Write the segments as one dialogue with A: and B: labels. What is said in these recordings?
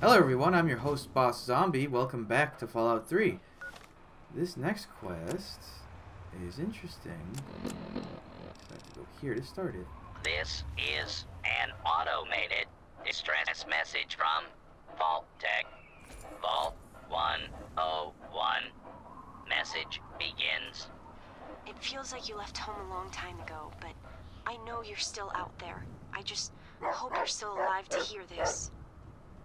A: Hello everyone, I'm your host Boss Zombie. Welcome back to Fallout 3. This next quest is interesting. I have to go here to start it.
B: This is an automated distress message from Vault Tech. Vault 101. Message begins.
C: It feels like you left home a long time ago, but I know you're still out there. I just hope you're still alive to hear this.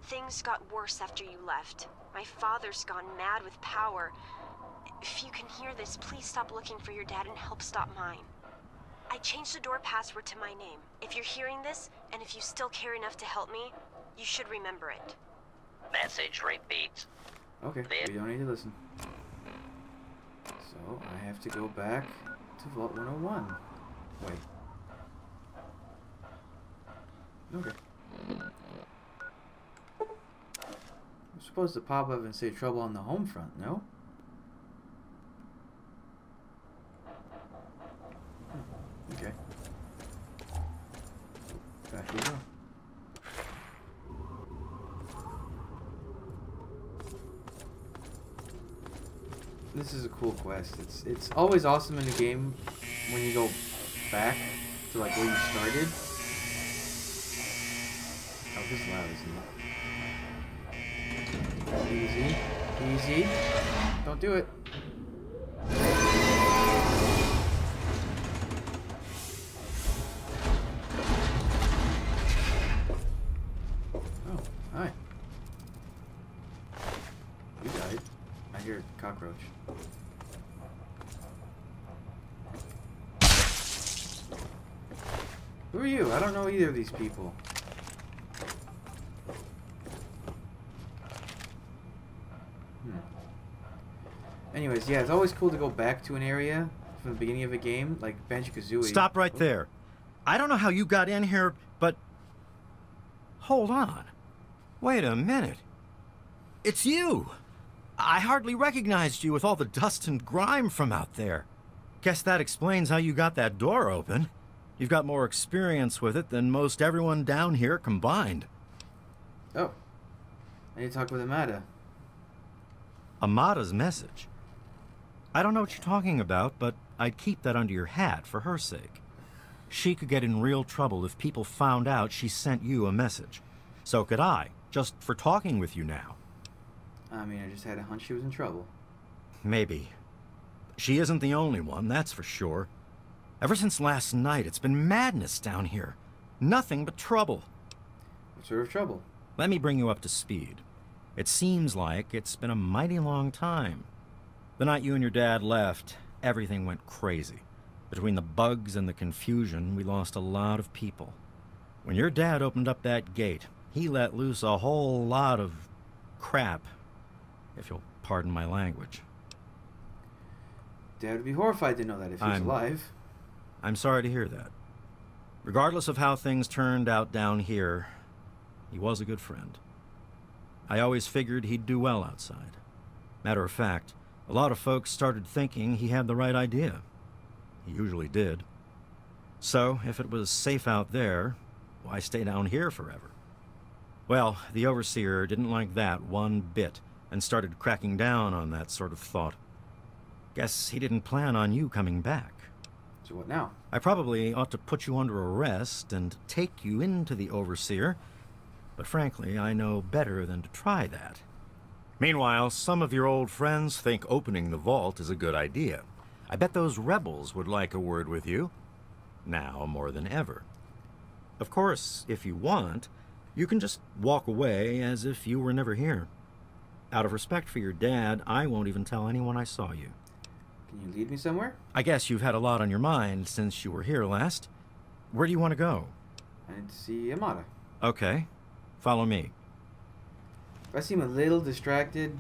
C: Things got worse after you left. My father's gone mad with power. If you can hear this, please stop looking for your dad and help stop mine. I changed the door password to my name. If you're hearing this, and if you still care enough to help me, you should remember it.
B: Message repeats.
A: Okay, we don't need to listen. So, I have to go back to Vault 101. Wait. Okay. I'm supposed to pop up and say trouble on the home front, no? Okay. Back we go. This is a cool quest. It's always awesome in the game when you go back to like where you started. Oh, this is loud, isn't it? Easy. Easy. Don't do it. Oh, hi. You died. I hear a cockroach. Who are you? I don't know either of these people. Anyways, yeah, it's always cool to go back to an area from the beginning of a game, like Banjo-Kazooie.
D: Stop right there. I don't know how you got in here, but... Hold on. Wait a minute. It's you! I hardly recognized you with all the dust and grime from out there. Guess that explains how you got that door open. You've got more experience with it than most everyone down here combined.
A: Oh. I need to talk with Amada.
D: Amada's message? I don't know what you're talking about, but I'd keep that under your hat for her sake. She could get in real trouble if people found out she sent you a message. So could I, just for talking with you now.
A: I mean, I just had a hunch she was in trouble.
D: Maybe. She isn't the only one, that's for sure. Ever since last night, it's been madness down here. Nothing but trouble.
A: What sort of trouble?
D: Let me bring you up to speed. It seems like it's been a mighty long time. The night you and your dad left, everything went crazy. Between the bugs and the confusion, we lost a lot of people. When your dad opened up that gate, he let loose a whole lot of crap, if you'll pardon my language.
A: Dad would be horrified to know that if he was alive.
D: I'm sorry to hear that. Regardless of how things turned out down here, he was a good friend. I always figured he'd do well outside. Matter of fact, a lot of folks started thinking he had the right idea. He usually did. So, if it was safe out there, why stay down here forever? Well, the Overseer didn't like that one bit and started cracking down on that sort of thought. Guess he didn't plan on you coming back.
A: So what now?
D: I probably ought to put you under arrest and take you into the Overseer, but frankly, I know better than to try that. Meanwhile, some of your old friends think opening the vault is a good idea. I bet those rebels would like a word with you, now more than ever. Of course, if you want, you can just walk away as if you were never here. Out of respect for your dad, I won't even tell anyone I saw you.
A: Can you lead me somewhere?
D: I guess you've had a lot on your mind since you were here last. Where do you want to go?
A: I need to see Amada.
D: Okay. Follow me.
A: If I seem a little distracted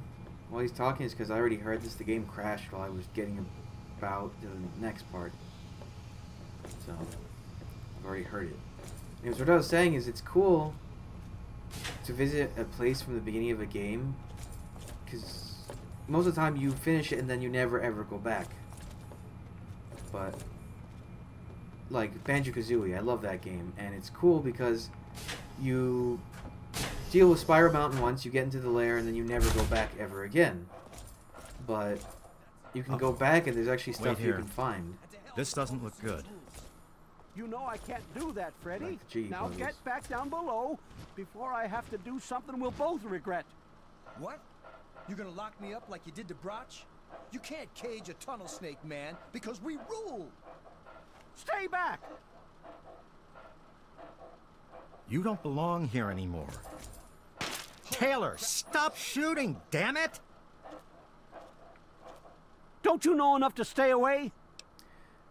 A: while he's talking, it's because I already heard this. The game crashed while I was getting about to the next part. So, I've already heard it. Anyways, what I was saying is it's cool to visit a place from the beginning of a game, because most of the time you finish it and then you never ever go back. But like Banjo-Kazooie, I love that game, and it's cool because you deal with Spiral Mountain once, you get into the lair, and then you never go back ever again. But you can go back, and there's actually stuff you can find.
D: This doesn't look good.
E: You know I can't do that, Freddy.
A: Like the G
E: Now
A: brothers.
E: get back down below before I have to do something we'll both regret.
F: What? You're gonna lock me up like you did to Brotch? You can't cage a tunnel snake, man, because we rule!
E: Stay back!
D: You don't belong here anymore. Taylor, stop shooting, damn it!
E: Don't you know enough to stay away?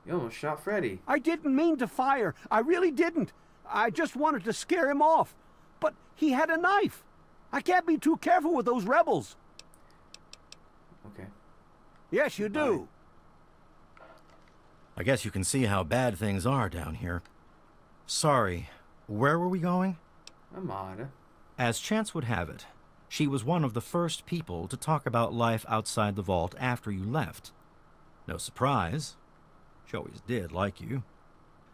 A: You almost shot Freddy.
E: I didn't mean to fire. I really didn't. I just wanted to scare him off. But he had a knife. I can't be too careful with those rebels.
A: Okay.
E: Yes, you do.
D: I guess you can see how bad things are down here. Sorry, where were we going?
A: Amada.
D: As chance would have it, she was one of the first people to talk about life outside the vault after you left. No surprise. She always did like you.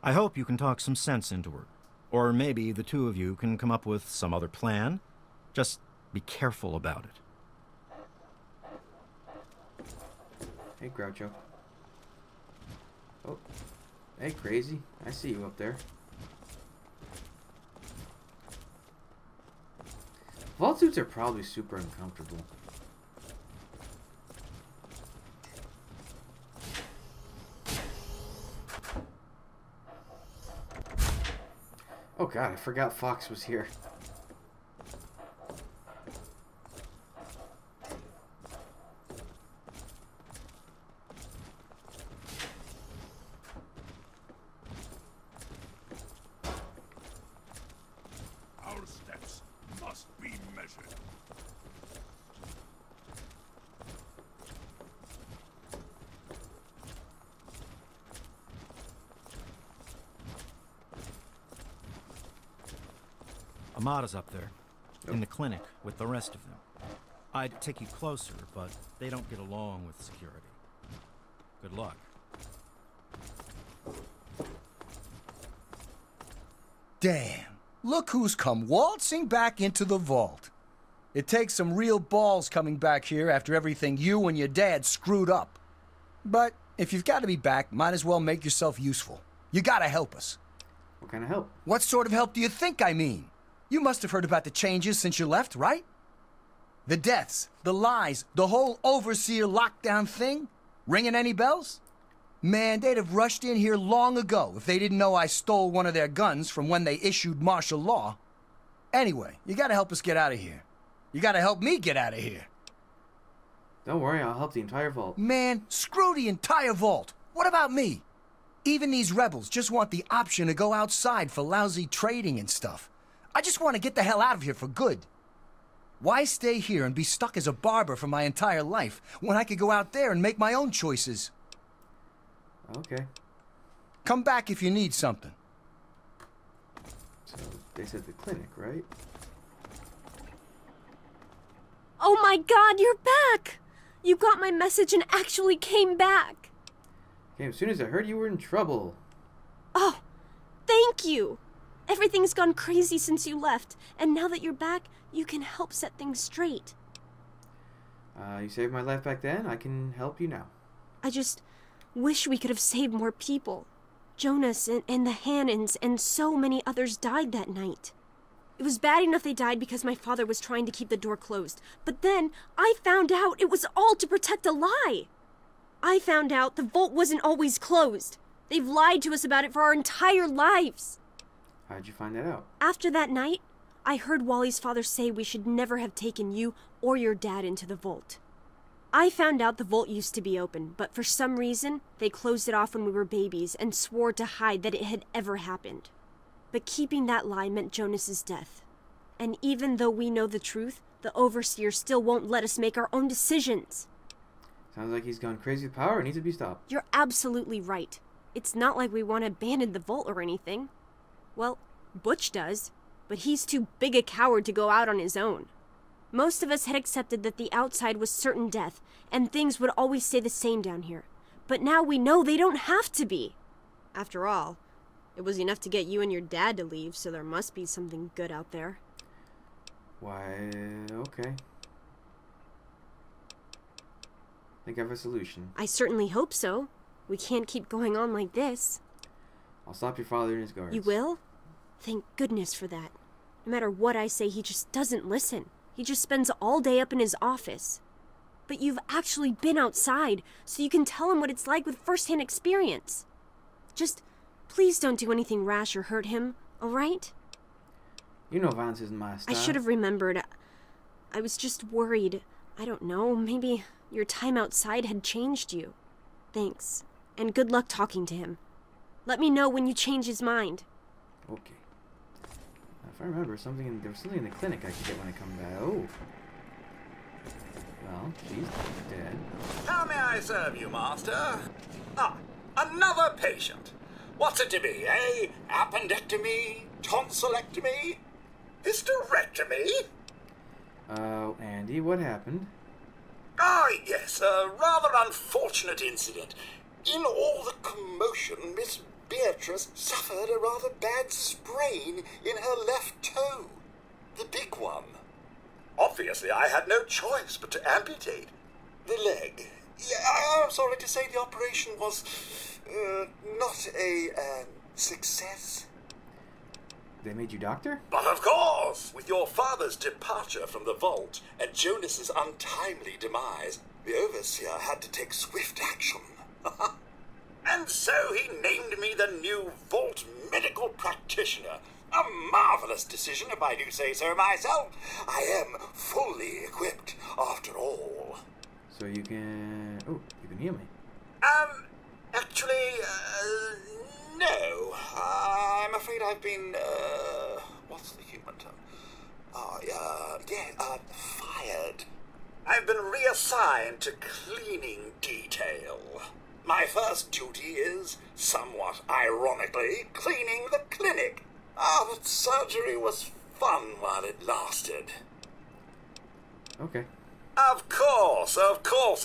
D: I hope you can talk some sense into her. Or maybe the two of you can come up with some other plan. Just be careful about it.
A: Hey, Groucho. Oh. Hey, Crazy. I see you up there. Vault suits are probably super uncomfortable. Oh god, I forgot Fox was here.
G: Our steps must be measured.
D: Amada's up there, in the clinic with the rest of them. I'd take you closer, but they don't get along with security. Good luck.
F: Damn. Look who's come waltzing back into the vault. It takes some real balls coming back here after everything you and your dad screwed up. But if you've got to be back, might as well make yourself useful. You gotta help us.
A: What kind of help?
F: What sort of help do you think I mean? You must have heard about the changes since you left, right? The deaths, the lies, the whole overseer lockdown thing? Ringing any bells? Man, they'd have rushed in here long ago if they didn't know I stole one of their guns from when they issued martial law. Anyway, you gotta help us get out of here. You gotta help me get out of here.
A: Don't worry, I'll help the entire vault.
F: Man, screw the entire vault. What about me? Even these rebels just want the option to go outside for lousy trading and stuff. I just want to get the hell out of here for good. Why stay here and be stuck as a barber for my entire life when I could go out there and make my own choices?
A: Okay.
F: Come back if you need something.
A: So, they said the clinic, right?
C: Oh my god, you're back! You got my message and actually came back.
A: Okay, as soon as I heard you were in trouble.
C: Oh, thank you. Everything's gone crazy since you left, and now that you're back, you can help set things straight.
A: You saved my life back then, I can help you now.
C: I just wish we could have saved more people. Jonas and the Hannons and so many others died that night. It was bad enough they died because my father was trying to keep the door closed. But then I found out it was all to protect a lie. I found out the vault wasn't always closed. They've lied to us about it for our entire lives.
A: How'd you find that out?
C: After that night, I heard Wally's father say we should never have taken you or your dad into the vault. I found out the vault used to be open, but for some reason, they closed it off when we were babies and swore to hide that it had ever happened. But keeping that lie meant Jonas's death. And even though we know the truth, the Overseer still won't let us make our own decisions.
A: Sounds like he's gone crazy with power and needs to be stopped.
C: You're absolutely right. It's not like we want to abandon the vault or anything. Well, Butch does, but he's too big a coward to go out on his own. Most of us had accepted that the outside was certain death, and things would always stay the same down here. But now we know they don't have to be. After all, it was enough to get you and your dad to leave, so there must be something good out there.
A: Why, okay. Think I have a solution.
C: I certainly hope so. We can't keep going on like this.
A: I'll stop your father in his guards.
C: You will? Thank goodness for that. No matter what I say, he just doesn't listen. He just spends all day up in his office. But you've actually been outside, so you can tell him what it's like with first-hand experience. Just, please don't do anything rash or hurt him, all right?
A: You know violence isn't my style.
C: I should have remembered. I was just worried. I don't know, maybe your time outside had changed you. Thanks, and good luck talking to him. Let me know when you change his mind.
A: Okay. If I remember, there was something in the clinic I could get when I come back. Oh. Well, she's dead.
G: How may I serve you, master? Ah, another patient. What's it to be, eh? Appendectomy? Tonsillectomy? Hysterectomy?
A: Andy, what happened?
G: Ah, yes, a rather unfortunate incident. In all the commotion, Miss Beatrice suffered a rather bad sprain in her left toe. The big one. Obviously, I had no choice but to amputate the leg. Yeah, I'm sorry to say the operation was not a success.
A: They made you doctor?
G: But of course, with your father's departure from the vault and Jonas's untimely demise, the overseer had to take swift action. And so he named me the new vault medical practitioner. A marvelous decision, if I do say so myself. I am fully equipped, after all.
A: So you can... Oh, you can heal me.
G: Actually, no. I'm afraid I've been, what's the human term? Fired. I've been reassigned to cleaning detail. My first duty is, somewhat ironically, cleaning the clinic. But surgery was fun while it lasted.
A: Okay.
G: Of course.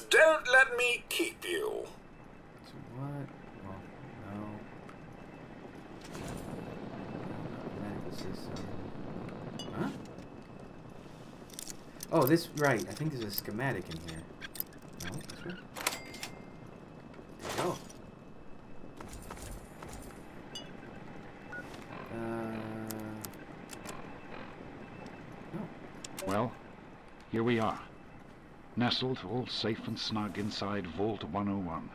G: Don't let me keep you.
A: So what? Well, no. Medical system. Huh? Oh, this, right. I think there's a schematic in here. No, this way? There you go.
H: Well, here we are, nestled all safe and snug inside Vault 101.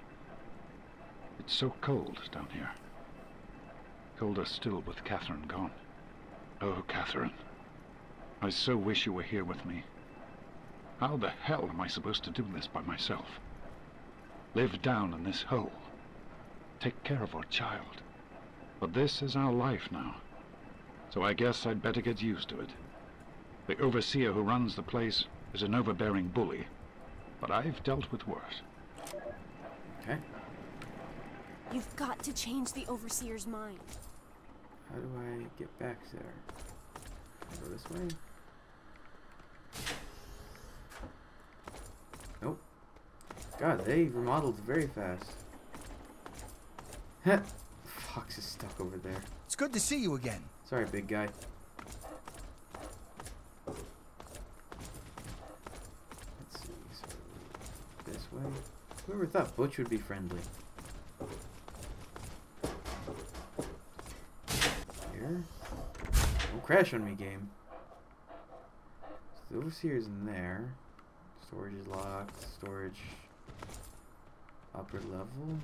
H: It's so cold down here. Colder still with Catherine gone. Oh, Catherine, I so wish you were here with me. How the hell am I supposed to do this by myself? Live down in this hole. Take care of our child. But this is our life now, so I guess I'd better get used to it. The overseer who runs the place is an overbearing bully, but I've dealt with worse.
A: Okay.
C: You've got to change the overseer's mind.
A: How do I get back there? Can I go this way? Nope. God, they remodeled very fast. Heh. Fox is stuck over there.
F: It's good to see you again.
A: Sorry, big guy. Let's see. So this way. Whoever thought Butch would be friendly? Here. Don't crash on me, game. So the overseer's in there. Storage is locked. Storage upper level.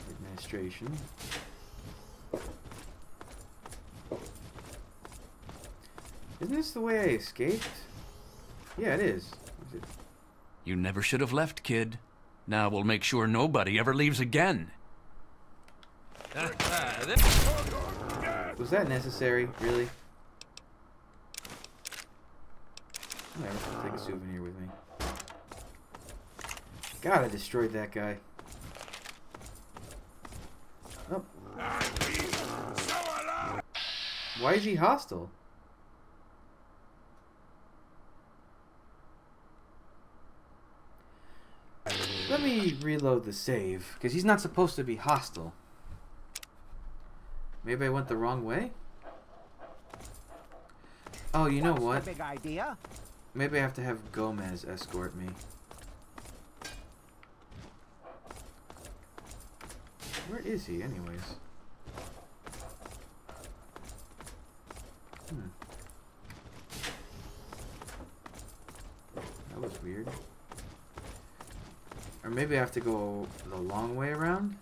A: Administration. Isn't this the way I escaped? Yeah, it is. Is it?
I: You never should have left, kid. Now we'll make sure nobody ever leaves again.
A: Was that necessary? Really? Whatever, I'll take a souvenir with me. God, I destroyed that guy. Oh. Why is he hostile? Let me me reload the save, because he's not supposed to be hostile. Maybe I went the wrong way? Oh, you know what?
E: Big idea.
A: Maybe I have to have Gomez escort me. Where is he, anyways? That was weird. Or maybe I have to go the long way around?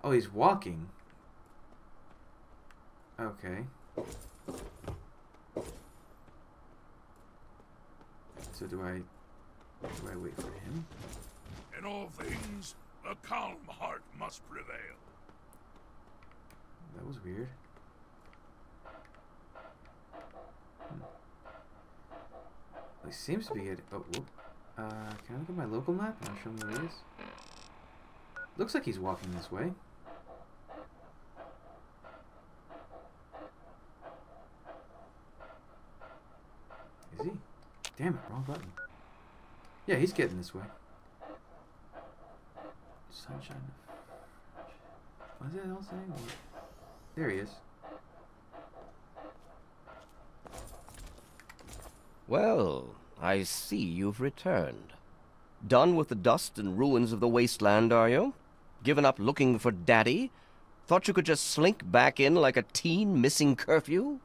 A: Oh, he's walking. Okay. So do I wait for him?
J: In all things, a calm heart must prevail.
A: That was weird. He seems to be at... Oh, whoop. Can I look at my local map? I'll show him where he is. Looks like he's walking this way. Is he? Damn it, wrong button. Yeah, he's getting this way. Sunshine. What is that all saying? There he is.
K: Well, I see you've returned. Done with the dust and ruins of the wasteland, are you? Given up looking for Daddy? Thought you could just slink back in like a teen missing curfew?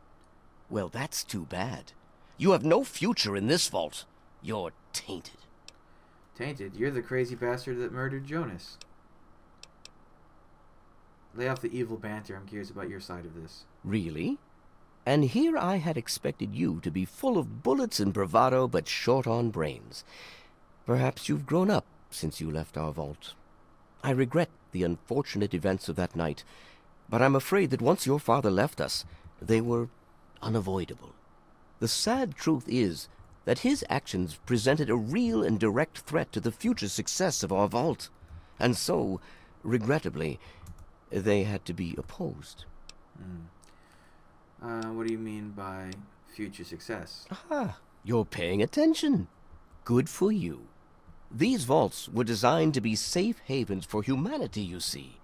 K: Well, that's too bad. You have no future in this vault. You're tainted.
A: Tainted? You're the crazy bastard that murdered Jonas. Lay off the evil banter. I'm curious about your side of this.
K: Really? And here I had expected you to be full of bullets and bravado, but short on brains. Perhaps you've grown up since you left our vault. I regret the unfortunate events of that night, but I'm afraid that once your father left us, they were unavoidable. The sad truth is that his actions presented a real and direct threat to the future success of our vault, and so, regrettably, they had to be opposed.
A: What do you mean by future success?
K: Aha, you're paying attention. Good for you. These vaults were designed to be safe havens for humanity, you see.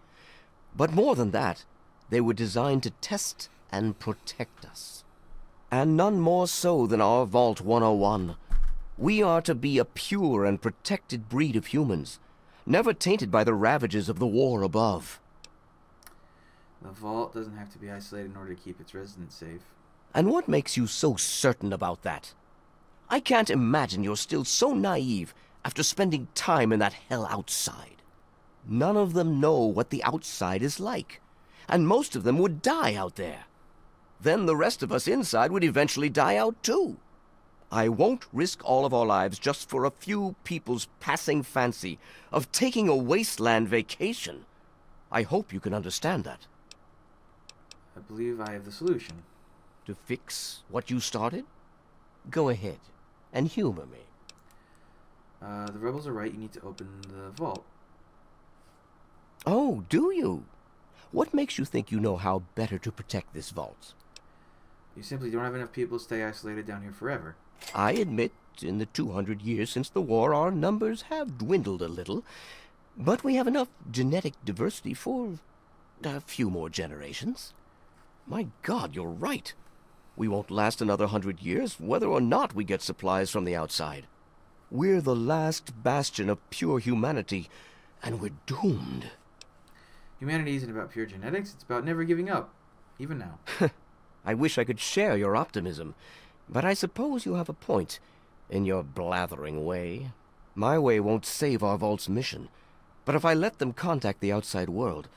K: But more than that, they were designed to test and protect us. And none more so than our Vault 101. We are to be a pure and protected breed of humans, never tainted by the ravages of the war above.
A: The vault doesn't have to be isolated in order to keep its residents safe.
K: And what makes you so certain about that? I can't imagine you're still so naive after spending time in that hell outside. None of them know what the outside is like, and most of them would die out there. Then the rest of us inside would eventually die out too. I won't risk all of our lives just for a few people's passing fancy of taking a wasteland vacation. I hope you can understand that.
A: I believe I have the solution.
K: To fix what you started? Go ahead and humor me.
A: The rebels are right. You need to open the vault.
K: Oh, do you? What makes you think you know how better to protect this vault?
A: You simply don't have enough people to stay isolated down here forever.
K: I admit, in the 200 years since the war, our numbers have dwindled a little. But we have enough genetic diversity for a few more generations. My God, you're right. We won't last another 100 years, whether or not we get supplies from the outside. We're the last bastion of pure humanity, and we're doomed.
A: Humanity isn't about pure genetics, it's about never giving up, even now.
K: I wish I could share your optimism, but I suppose you have a point, in your blathering way. My way won't save our vault's mission, but if I let them contact the outside world,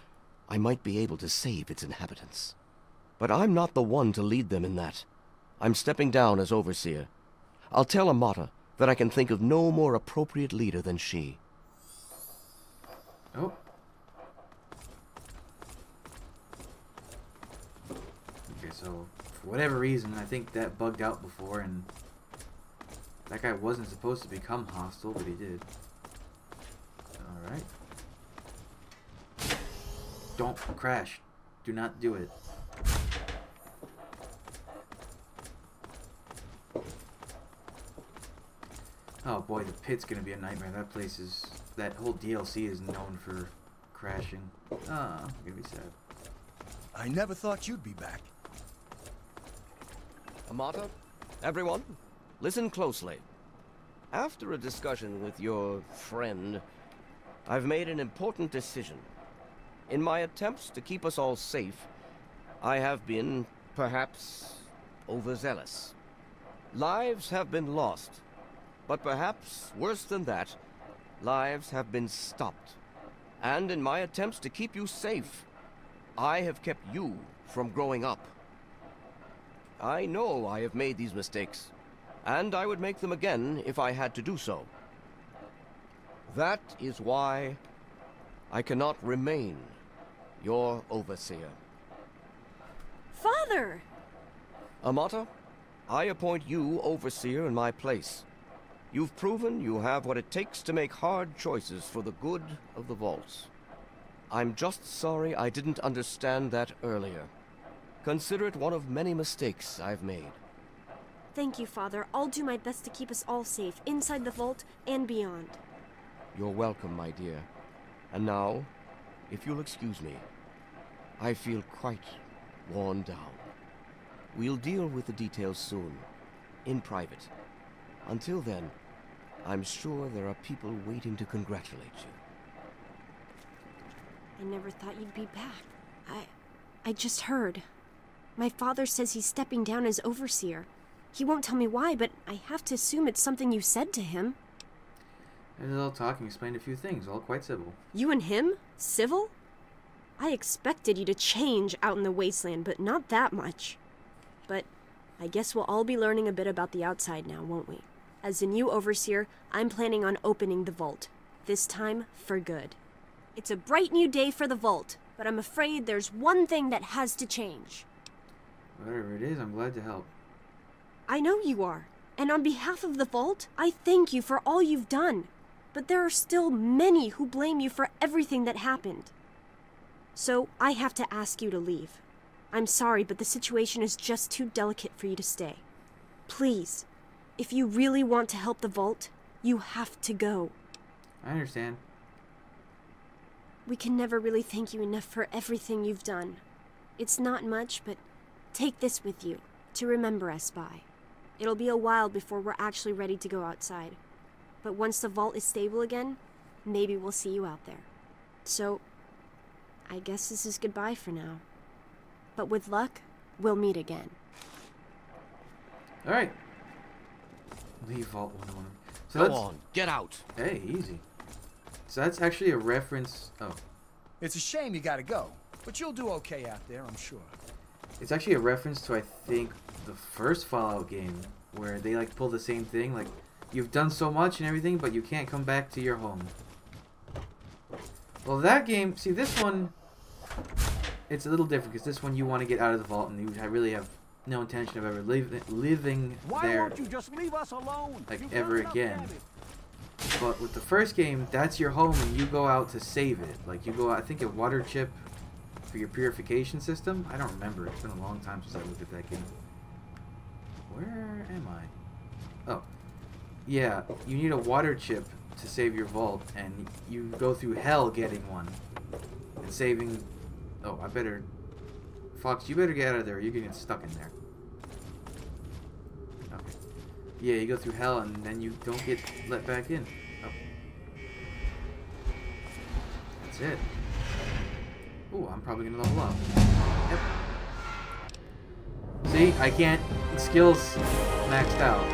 K: I might be able to save its inhabitants. But I'm not the one to lead them in that. I'm stepping down as overseer. I'll tell Amata that I can think of no more appropriate leader than she.
A: Oh. Okay, so, for whatever reason, I think that bugged out before, and that guy wasn't supposed to become hostile, but he did. Alright. Don't crash. Do not do it. Oh boy, the pit's gonna be a nightmare. That place is... That whole DLC is known for crashing. Ah, I'm gonna be sad.
F: I never thought you'd be back.
K: Amata, everyone, listen closely. After a discussion with your friend, I've made an important decision. In my attempts to keep us all safe, I have been, perhaps, overzealous. Lives have been lost, but perhaps worse than that, lives have been stopped. And in my attempts to keep you safe, I have kept you from growing up. I know I have made these mistakes, and I would make them again if I had to do so. That is why I cannot remain your overseer.
C: Father!
K: Amata, I appoint you overseer in my place. You've proven you have what it takes to make hard choices for the good of the vaults. I'm just sorry I didn't understand that earlier. Consider it one of many mistakes I've made.
C: Thank you, Father. I'll do my best to keep us all safe, inside the vault and beyond.
K: You're welcome, my dear. And now, if you'll excuse me, I feel quite worn down. We'll deal with the details soon, in private. Until then, I'm sure there are people waiting to congratulate you.
C: I never thought you'd be back. I just heard. My father says he's stepping down as overseer. He won't tell me why, but I have to assume it's something you said to him.
A: And a little talking explained a few things, all quite civil.
C: You and him? Civil? I expected you to change out in the wasteland, but not that much. But I guess we'll all be learning a bit about the outside now, won't we? As the new overseer, I'm planning on opening the vault. This time, for good. It's a bright new day for the vault, but I'm afraid there's one thing that has to change.
A: Whatever it is, I'm glad to help.
C: I know you are. And on behalf of the vault, I thank you for all you've done. But there are still many who blame you for everything that happened. So I have to ask you to leave. I'm sorry, but the situation is just too delicate for you to stay. Please, if you really want to help the vault, you have to go.
A: I understand.
C: We can never really thank you enough for everything you've done. It's not much, but take this with you to remember us by. It'll be a while before we're actually ready to go outside. But once the vault is stable again, maybe we'll see you out there. So, I guess this is goodbye for now. But with luck, we'll meet again.
A: Alright. Leave Vault 101. So
K: Go on, get out.
A: Hey, easy. So that's actually a reference... Oh.
F: It's a shame you gotta go, but you'll do okay out there, I'm sure.
A: It's actually a reference to, I think, the first Fallout game, where they, like, pull the same thing, like, you've done so much and everything, but you can't come back to your home. Well, that game... See, this one... It's a little different, because this one you want to get out of the vault, and you really have no intention of ever living
E: Why
A: there,
E: won't you just leave us alone?
A: like,
E: You've
A: ever
E: done enough
A: again.
E: damage.
A: But with the first game, that's your home, and you go out to save it. Like, you go out, I think, a water chip for your purification system. I don't remember. It's been a long time since I looked at that game. Where am I? Oh. Yeah, you need a water chip to save your vault, and you go through hell getting one. And saving... Oh, I better... Fox, you better get out of there. You're gonna get stuck in there. Okay. Yeah, you go through hell, and then you don't get let back in. Oh. That's it. Ooh, I'm probably gonna level up. Yep. See, I can't... Skills maxed out.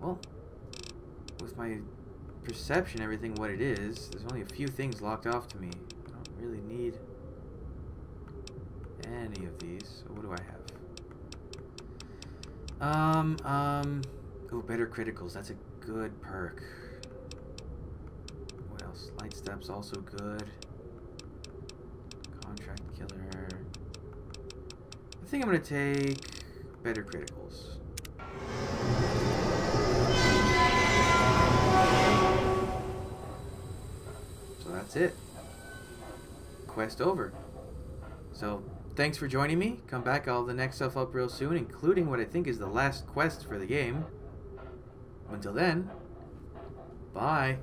A: Well, with my perception, everything what it is, there's only a few things locked off to me. I don't really need any of these. So what do I have? Oh, better criticals. That's a good perk. What else? Light steps also good. Contract killer. I think I'm gonna take better criticals. So that's it. Quest over. So thanks for joining me. Come back, I'll have the next stuff up real soon, including what I think is the last quest for the game. Until then, bye.